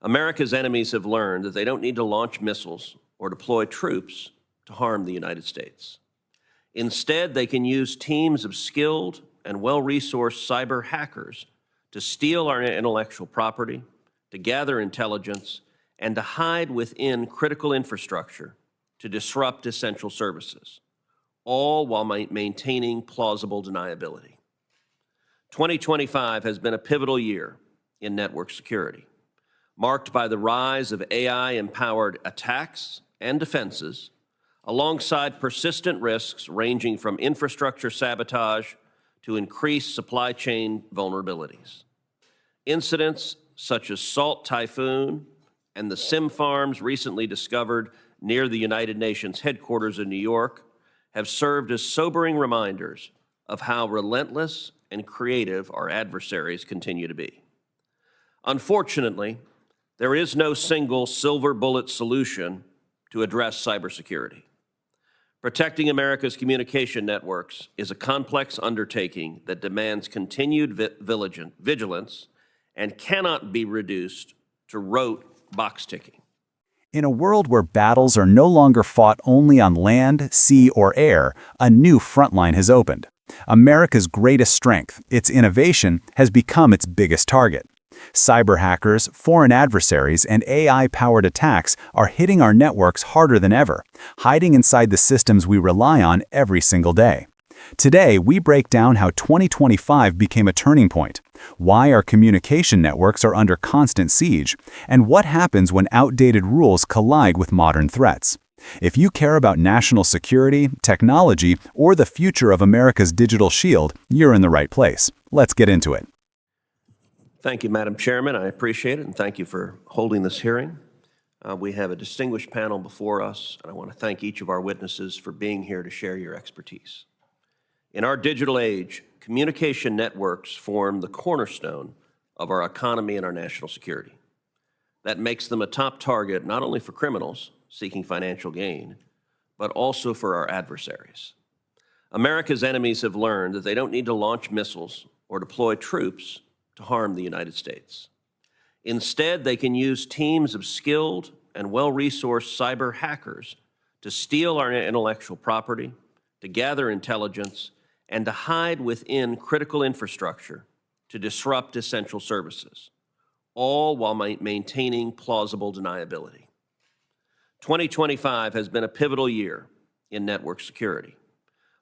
America's enemies have learned that they don't need to launch missiles or deploy troops to harm the United States. Instead, they can use teams of skilled and well-resourced cyber hackers to steal our intellectual property, to gather intelligence, and to hide within critical infrastructure to disrupt essential services, all while maintaining plausible deniability. 2025 has been a pivotal year in network security, marked by the rise of AI-empowered attacks and defenses, alongside persistent risks ranging from infrastructure sabotage to increased supply chain vulnerabilities. Incidents such as Salt Typhoon and the SIM farms recently discovered near the United Nations headquarters in New York have served as sobering reminders of how relentless and creative our adversaries continue to be. Unfortunately, there is no single silver bullet solution to address cybersecurity. Protecting America's communication networks is a complex undertaking that demands continued vigilance and cannot be reduced to rote box ticking. In a world where battles are no longer fought only on land, sea, or air, a new frontline has opened. America's greatest strength, its innovation, has become its biggest target. Cyber hackers, foreign adversaries, and AI-powered attacks are hitting our networks harder than ever, hiding inside the systems we rely on every single day. Today, we break down how 2025 became a turning point, why our communication networks are under constant siege, and what happens when outdated rules collide with modern threats. If you care about national security, technology, or the future of America's digital shield, you're in the right place. Let's get into it. Thank you, Madam Chairman. I appreciate it, and thank you for holding this hearing. We have a distinguished panel before us, and I want to thank each of our witnesses for being here to share your expertise. In our digital age, communication networks form the cornerstone of our economy and our national security. That makes them a top target not only for criminals seeking financial gain, but also for our adversaries. America's enemies have learned that they don't need to launch missiles or deploy troops to harm the United States. Instead, they can use teams of skilled and well-resourced cyber hackers to steal our intellectual property, to gather intelligence, and to hide within critical infrastructure to disrupt essential services, all while maintaining plausible deniability. 2025 has been a pivotal year in network security,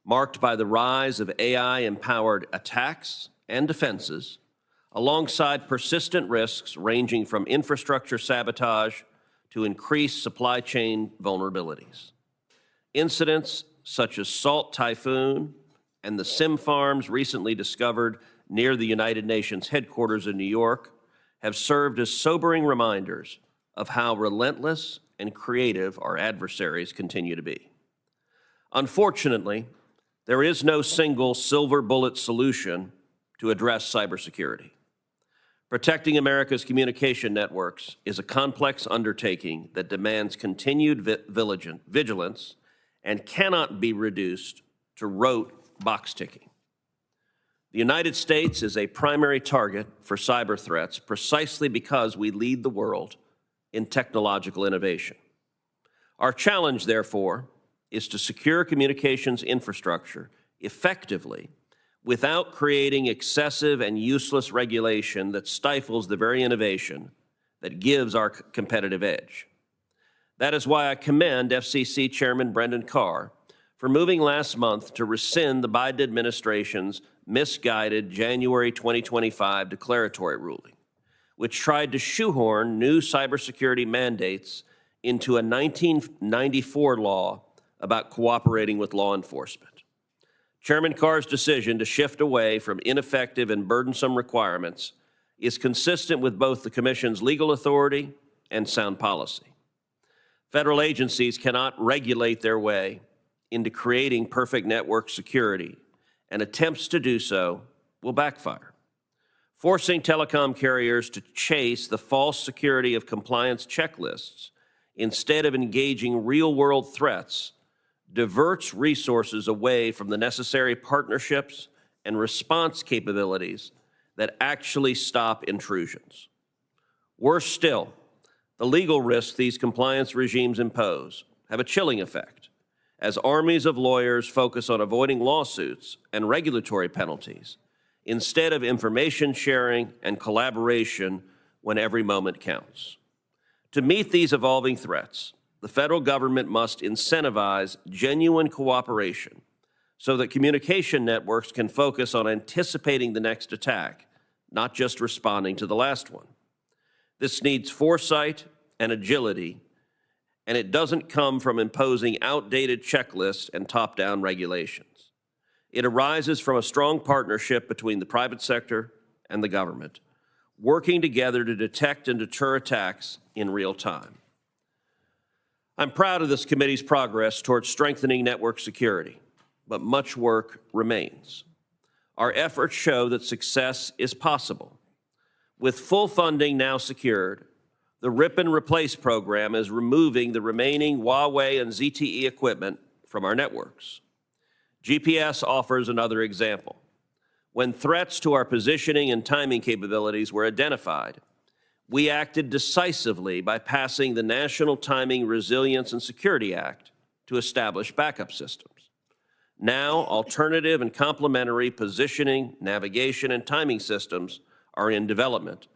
marked by the rise of AI-empowered attacks and defenses, alongside persistent risks ranging from infrastructure sabotage to increased supply chain vulnerabilities. Incidents such as Salt Typhoon and the SIM farms recently discovered near the United Nations headquarters in New York have served as sobering reminders of how relentless and creative our adversaries continue to be. Unfortunately, there is no single silver bullet solution to address cybersecurity. Protecting America's communication networks is a complex undertaking that demands continued vigilance and cannot be reduced to rote box ticking. The United States is a primary target for cyber threats precisely because we lead the world in technological innovation. Our challenge, therefore, is to secure communications infrastructure effectively without creating excessive and useless regulation that stifles the very innovation that gives our competitive edge. That is why I commend FCC Chairman Brendan Carr for moving last month to rescind the Biden administration's misguided January 2025 declaratory ruling, which tried to shoehorn new cybersecurity mandates into a 1994 law about cooperating with law enforcement. Chairman Carr's decision to shift away from ineffective and burdensome requirements is consistent with both the Commission's legal authority and sound policy. Federal agencies cannot regulate their way into creating perfect network security, and attempts to do so will backfire. Forcing telecom carriers to chase the false security of compliance checklists instead of engaging real-world threats diverts resources away from the necessary partnerships and response capabilities that actually stop intrusions. Worse still, The legal risks these compliance regimes impose have a chilling effect, as armies of lawyers focus on avoiding lawsuits and regulatory penalties instead of information sharing and collaboration when every moment counts. To meet these evolving threats, the federal government must incentivize genuine cooperation so that communication networks can focus on anticipating the next attack, not just responding to the last one. This needs foresight and agility, and it doesn't come from imposing outdated checklists and top-down regulations. It arises from a strong partnership between the private sector and the government, working together to detect and deter attacks in real time. I'm proud of this committee's progress towards strengthening network security, but much work remains. Our efforts show that success is possible. With full funding now secured, the Rip and Replace program is removing the remaining Huawei and ZTE equipment from our networks. GPS offers another example. When threats to our positioning and timing capabilities were identified, we acted decisively by passing the National Timing, Resilience, and Security Act to establish backup systems. Now, alternative and complementary positioning, navigation, and timing systems are in development,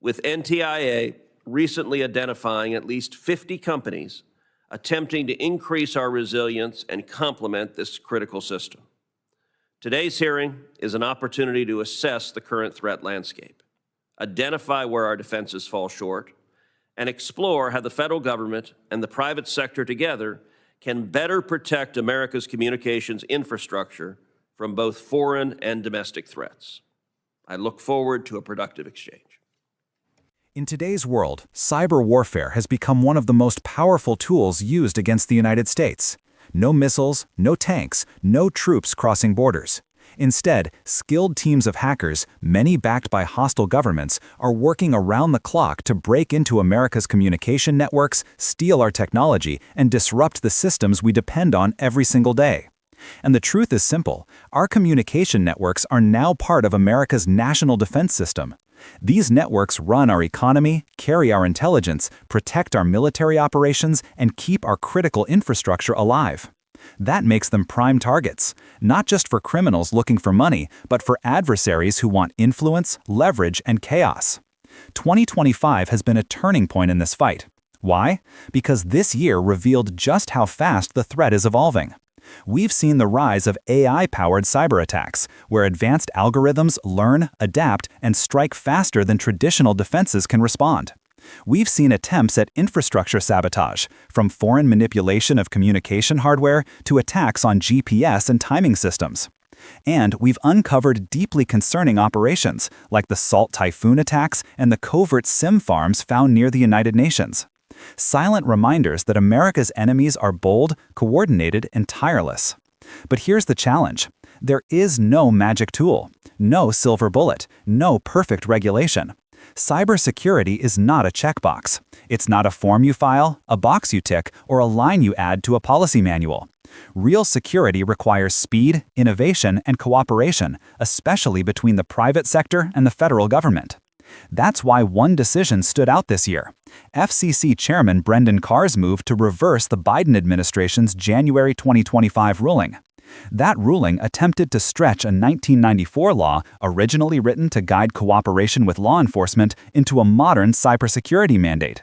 with NTIA recently identifying at least 50 companies attempting to increase our resilience and complement this critical system. Today's hearing is an opportunity to assess the current threat landscape, identify where our defenses fall short, and explore how the federal government and the private sector together can better protect America's communications infrastructure from both foreign and domestic threats. I look forward to a productive exchange. In today's world, cyber warfare has become one of the most powerful tools used against the United States. No missiles, no tanks, no troops crossing borders. Instead, skilled teams of hackers, many backed by hostile governments, are working around the clock to break into America's communication networks, steal our technology, and disrupt the systems we depend on every single day. And the truth is simple: our communication networks are now part of America's national defense system. These networks run our economy, carry our intelligence, protect our military operations, and keep our critical infrastructure alive. That makes them prime targets, not just for criminals looking for money, but for adversaries who want influence, leverage, and chaos. 2025 has been a turning point in this fight. Why? Because this year revealed just how fast the threat is evolving. We've seen the rise of AI-powered cyberattacks, where advanced algorithms learn, adapt, and strike faster than traditional defenses can respond. We've seen attempts at infrastructure sabotage, from foreign manipulation of communication hardware to attacks on GPS and timing systems. And we've uncovered deeply concerning operations, like the Salt Typhoon attacks and the covert SIM farms found near the United Nations. Silent reminders that America's enemies are bold, coordinated, and tireless. But here's the challenge. There is no magic tool, no silver bullet, no perfect regulation. Cybersecurity is not a checkbox. It's not a form you file, a box you tick, or a line you add to a policy manual. Real security requires speed, innovation, and cooperation, especially between the private sector and the federal government. That's why one decision stood out this year: FCC Chairman Brendan Carr's move to reverse the Biden administration's January 2025 ruling. That ruling attempted to stretch a 1994 law originally written to guide cooperation with law enforcement into a modern cybersecurity mandate.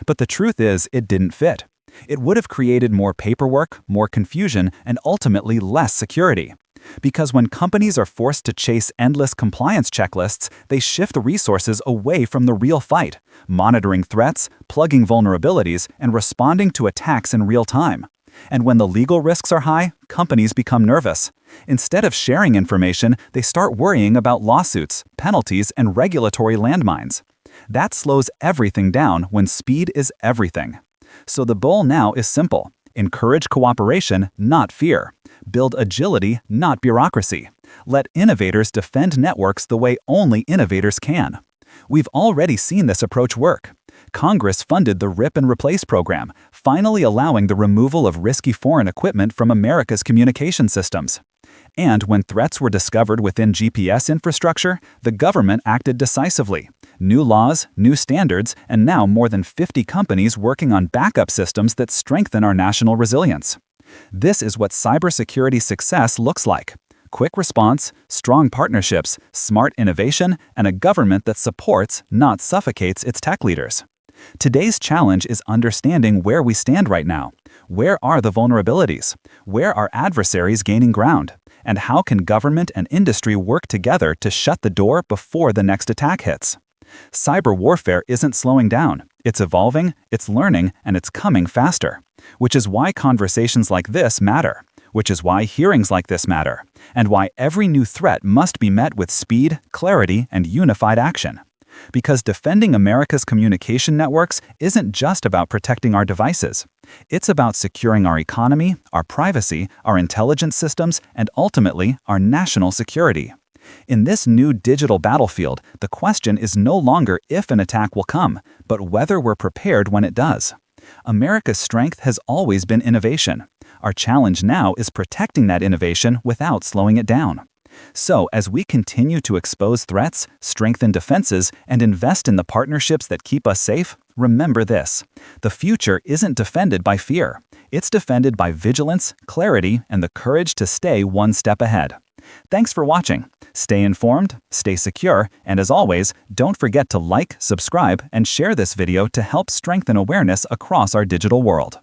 But the truth is, it didn't fit. It would have created more paperwork, more confusion, and ultimately less security. Because when companies are forced to chase endless compliance checklists, they shift resources away from the real fight: monitoring threats, plugging vulnerabilities, and responding to attacks in real time. And when the legal risks are high, companies become nervous. Instead of sharing information, they start worrying about lawsuits, penalties, and regulatory landmines. That slows everything down when speed is everything. So the goal now is simple: encourage cooperation, not fear. Build agility, not bureaucracy. Let innovators defend networks the way only innovators can. We've already seen this approach work. Congress funded the Rip and Replace program, finally allowing the removal of risky foreign equipment from America's communication systems. And when threats were discovered within GPS infrastructure, the government acted decisively. New laws, new standards, and now more than 50 companies working on backup systems that strengthen our national resilience. This is what cybersecurity success looks like. Quick response, strong partnerships, smart innovation, and a government that supports, not suffocates, its tech leaders. Today's challenge is understanding where we stand right now. Where are the vulnerabilities? Where are adversaries gaining ground? And how can government and industry work together to shut the door before the next attack hits? Cyber warfare isn't slowing down. It's evolving, it's learning, and it's coming faster. Which is why conversations like this matter. Which is why hearings like this matter. And why every new threat must be met with speed, clarity, and unified action. Because defending America's communication networks isn't just about protecting our devices. It's about securing our economy, our privacy, our intelligence systems, and ultimately, our national security. In this new digital battlefield, the question is no longer if an attack will come, but whether we're prepared when it does. America's strength has always been innovation. Our challenge now is protecting that innovation without slowing it down. So, as we continue to expose threats, strengthen defenses, and invest in the partnerships that keep us safe, remember this: the future isn't defended by fear. It's defended by vigilance, clarity, and the courage to stay one step ahead. Thanks for watching. Stay informed, stay secure, and as always, don't forget to like, subscribe, and share this video to help strengthen awareness across our digital world.